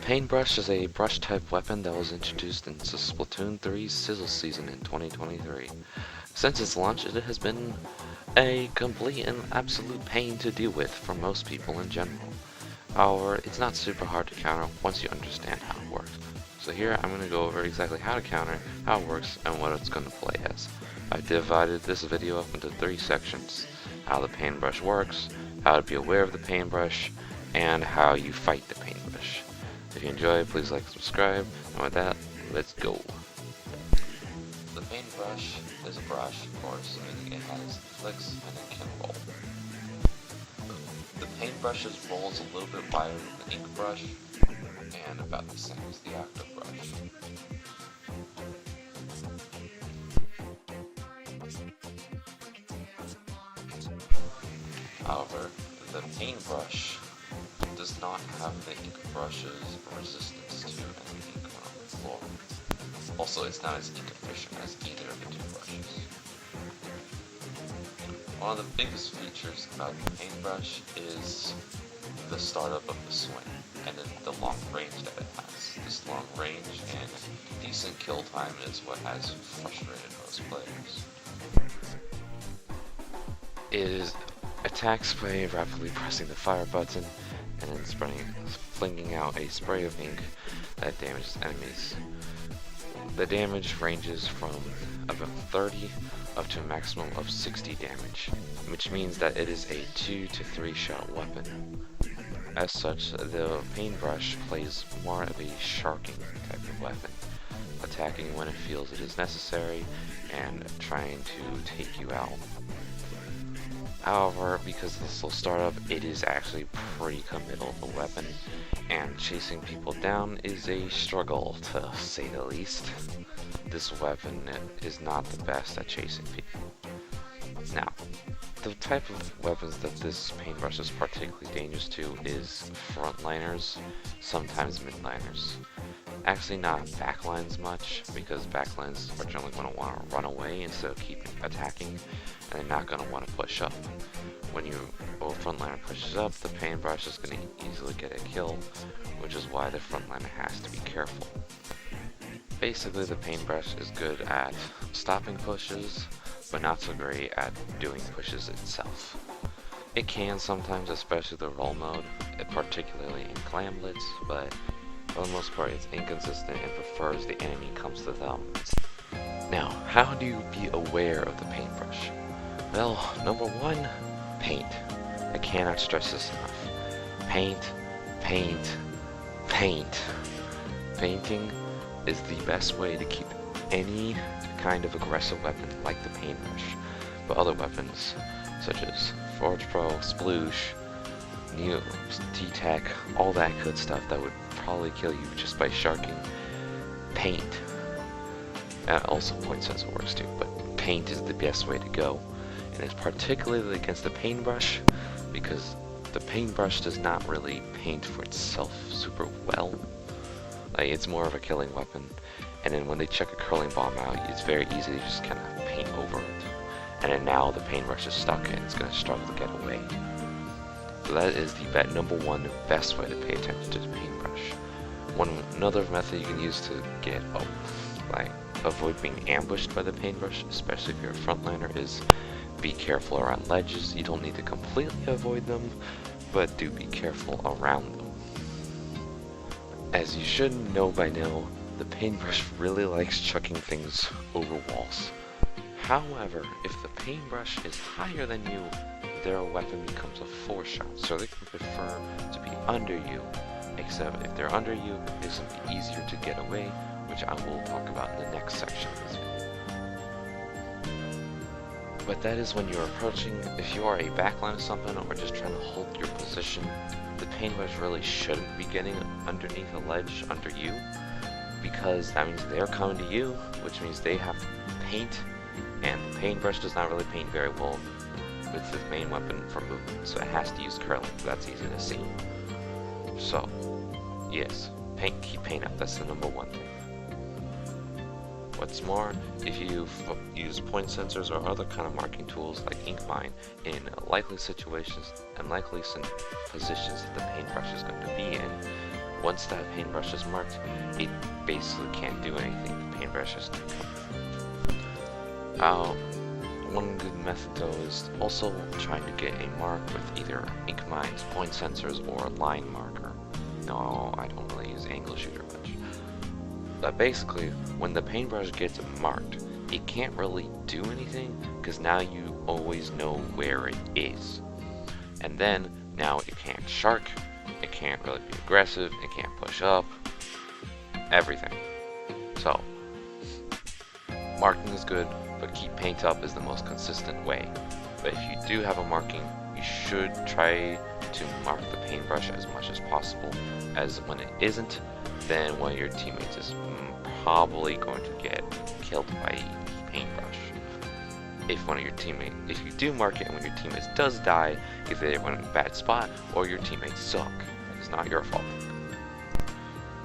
paintbrush is a brush-type weapon that was introduced into Splatoon 3's Sizzle Season in 2023. Since its launch, it has been a complete and absolute pain to deal with for most people in general. However, it's not super hard to counter once you understand how it works. So here I'm going to go over exactly how to counter, how it works, and what it's going to play as. I've divided this video up into 3 sections: how the paintbrush works, how to be aware of the paintbrush, and how you fight the paintbrush. If you enjoy, please like and subscribe, and with that, let's go. The paintbrush is a brush, of course, meaning it has flicks and it can roll. The paintbrush's roll is a little bit wider than the ink brush, and about the same as the active brush. However, the paintbrush does not have the ink brush's resistance to any ink on the floor. Also, it's not as ink efficient as either of the 2 brushes. One of the biggest features about the paintbrush is the startup of the swing, and then the long range that it has. This long range and decent kill time is what has frustrated most players. It attacks by rapidly pressing the fire button and then flinging out a spray of ink that damages enemies. The damage ranges from about 30 up to a maximum of 60 damage, which means that it is a 2 to 3 shot weapon. As such, the paintbrush plays more of a sharking type of weapon, attacking when it feels it is necessary and trying to take you out. However, because of the slow startup, it is actually pretty committal of a weapon, and chasing people down is a struggle, to say the least. This weapon is not the best at chasing people. Now, the type of weapons that this paintbrush is particularly dangerous to is frontliners, sometimes midliners. Actually not backlines much, because backlines are generally going to want to run away instead of keep attacking, and they're not going to want to push up. When a frontliner pushes up, the paintbrush is going to easily get a kill, which is why the frontliner has to be careful. Basically, the paintbrush is good at stopping pushes, but not so great at doing pushes itself. It can sometimes, especially the roll mode, particularly in clamblets, but for the most part it's inconsistent and prefers the enemy comes to them. Now, how do you be aware of the paintbrush? Well, number 1, paint. I cannot stress this enough. Paint, paint, paint. Painting is the best way to keep any kind of aggressive weapon like the paintbrush, but other weapons such as Forge Pro, Sploosh, Neo, T-Tech, all that good stuff that would probably kill you just by sharking. Paint. Also point sensor works too, but paint is the best way to go, and it's particularly against the paintbrush because the paintbrush does not really paint for itself super well. Like, it's more of a killing weapon, and then when they check a curling bomb out, it's very easy to just kind of paint over it. And then now the paintbrush is stuck and it's going to struggle to get away. So that is the number 1 best way to pay attention to the paintbrush. Another method you can use to get avoid being ambushed by the paintbrush, especially if you're a frontliner, is be careful around ledges. You don't need to completely avoid them, but do be careful around them. As you should know by now, the paintbrush really likes chucking things over walls. However, if the paintbrush is higher than you, their weapon becomes a 4 shot, so they can prefer to be under you, except if they're under you, it's going to be easier to get away, which I will talk about in the next section of this video. But that is when you're approaching. If you are a backline or something, or just trying to hold your position, the paintbrush really shouldn't be getting underneath a ledge under you, because that means they're coming to you, which means they have to paint, and the paintbrush does not really paint very well with the main weapon for movement, so it has to use curling. That's easy to see. So, yes, keep paint up. That's the number 1 thing. What's more, if you use point sensors or other kind of marking tools like ink mine in likely situations and likely positions that the paintbrush is going to be in, once that paintbrush is marked, it basically can't do anything. The paintbrush is one good method though is also trying to get a mark with either ink mines, point sensors, or a line marker. No, I don't really use angle shooter much. But basically, when the paintbrush gets marked, it can't really do anything because now you always know where it is. And then now it can't shark, it can't really be aggressive, it can't push up, everything. So, marking is good, but keep paint up is the most consistent way. But if you do have a marking, you should try to mark the paintbrush as much as possible, as when it isn't, then one of your teammates is probably going to get killed by the paintbrush. If you do mark it and when your teammates does die, either they went in a bad spot or your teammates suck. It's not your fault.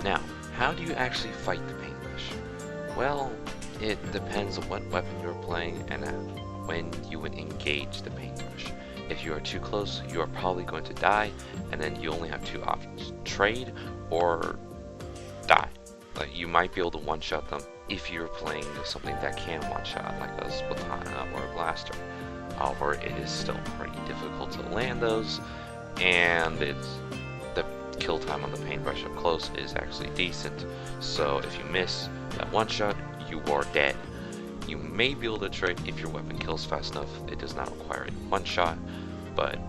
Now, how do you actually fight the paintbrush? Well, it depends on what weapon you're playing and when you would engage the paintbrush. If you are too close, you are probably going to die, and then you only have two options: trade or die. Like, you might be able to one-shot them if you're playing something that can one-shot, like a Splatoon or a blaster. However, it is still pretty difficult to land those, and the kill time on the paintbrush up close is actually decent. So if you miss that one-shot, you are dead. You may be able to trade if your weapon kills fast enough. It does not require a one-shot, but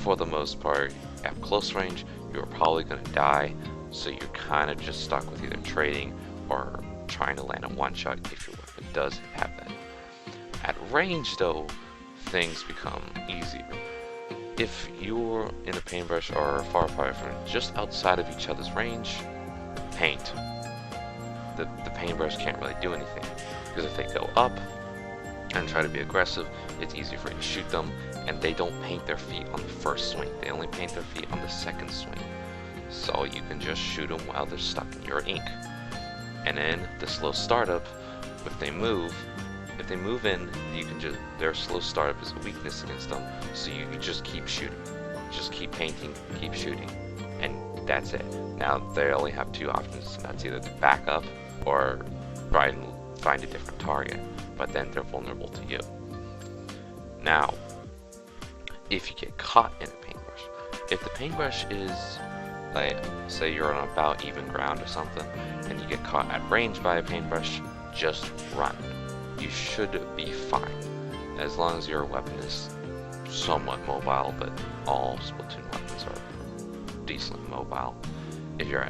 for the most part, at close range, you're probably going to die. So you're kind of just stuck with either trading or trying to land a one-shot if your weapon does have that. At range though, things become easier. If you're in a paintbrush or far apart from just outside of each other's range, paint. The paintbrush can't really do anything, because if they go up and try to be aggressive, it's easier for you to shoot them, and they don't paint their feet on the first swing. They only paint their feet on the second swing. So you can just shoot them while they're stuck in your ink. And then the slow startup, if they move in, you can just, their slow startup is a weakness against them, so you just keep shooting. Just keep painting, keep shooting. And that's it. Now they only have two options, and that's either to back up or try and find a different target. But then they're vulnerable to you. Now, if you get caught in a paintbrush, if the paintbrush is, like, say you're on about even ground or something, and you get caught at range by a paintbrush, just run. You should be fine, as long as your weapon is somewhat mobile, but all Splatoon weapons are decently mobile. If you're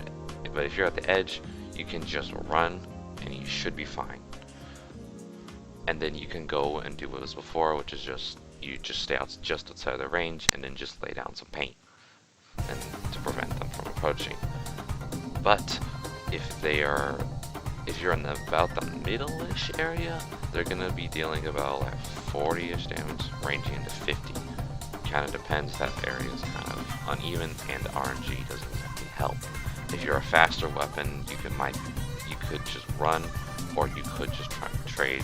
at the edge, you can just run, and you should be fine. And then you can go and do what was before, which is you just stay out just outside of the range, and then just lay down some paint, and to prevent them from approaching. But if you're in about the middle-ish area, they're gonna be dealing about like 40-ish damage, ranging into 50. Kind of depends. That area is kind of uneven, and RNG doesn't exactly help. If you're a faster weapon, you could just run, or you could just try to trade.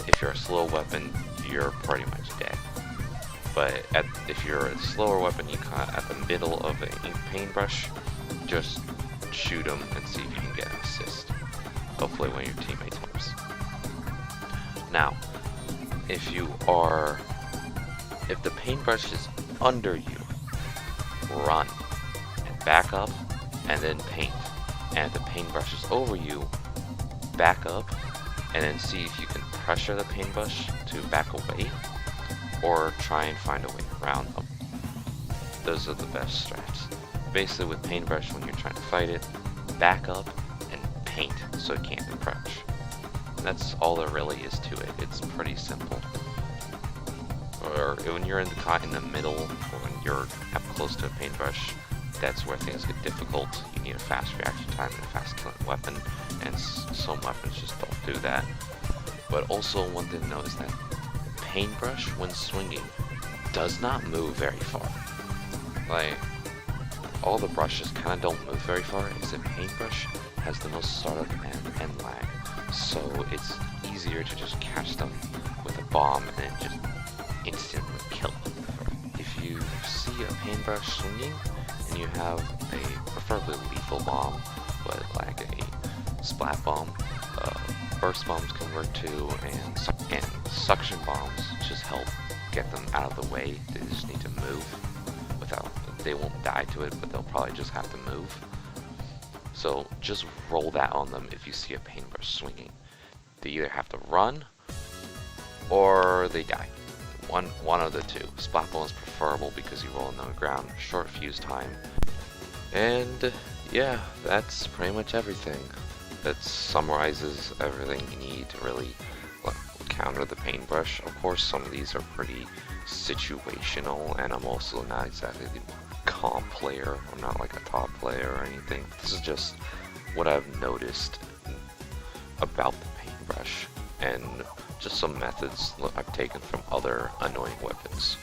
If you're a slow weapon, you're pretty much dead. But if you're a slower weapon, you kind of at the middle of an ink paintbrush, just shoot them and see if you can get an assist. Hopefully one of your teammates helps. Now, if the paintbrush is under you, run and back up and then paint. And if the paintbrush is over you, back up and then see if you can pressure the paintbrush to back away, or try and find a way around them. Those are the best strats. Basically with paintbrush, when you're trying to fight it, back up and paint so it can't approach. That's all there really is to it. It's pretty simple. Or when you're caught in the middle, or when you're up close to a paintbrush, that's where things get difficult. You need a fast reaction time and a fast killing weapon, and some weapons just don't do that. But also one thing to note is that paintbrush, when swinging, does not move very far. Like, all the brushes kind of don't move very far, except paintbrush has the most startup and end lag. So it's easier to just catch them with a bomb and then just instantly kill them. If you see a paintbrush swinging and then you have a preferably lethal bomb, but like a splat bomb. Burst bombs can work too, and suction bombs just help get them out of the way. They just need to move. They won't die to it, but they'll probably just have to move. So just roll that on them if you see a paintbrush swinging. They either have to run or they die. One of the two. Splat bomb is preferable because you roll them on the ground, short fuse time. And yeah, that's pretty much everything. That summarizes everything you need to really counter the paintbrush. Of course, some of these are pretty situational, and I'm also not exactly the comp player. I'm not like a top player or anything. This is just what I've noticed about the paintbrush, and just some methods I've taken from other annoying weapons.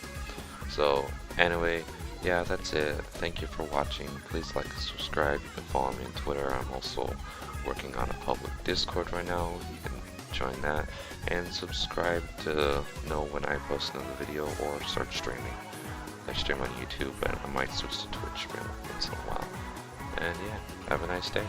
So anyway, yeah, that's it. Thank you for watching. Please like and subscribe. You can follow me on Twitter. I'm also working on a public Discord right now. You can join that and subscribe to know when I post another video or start streaming. I stream on YouTube, but I might switch to Twitch once in a while. And yeah, have a nice day.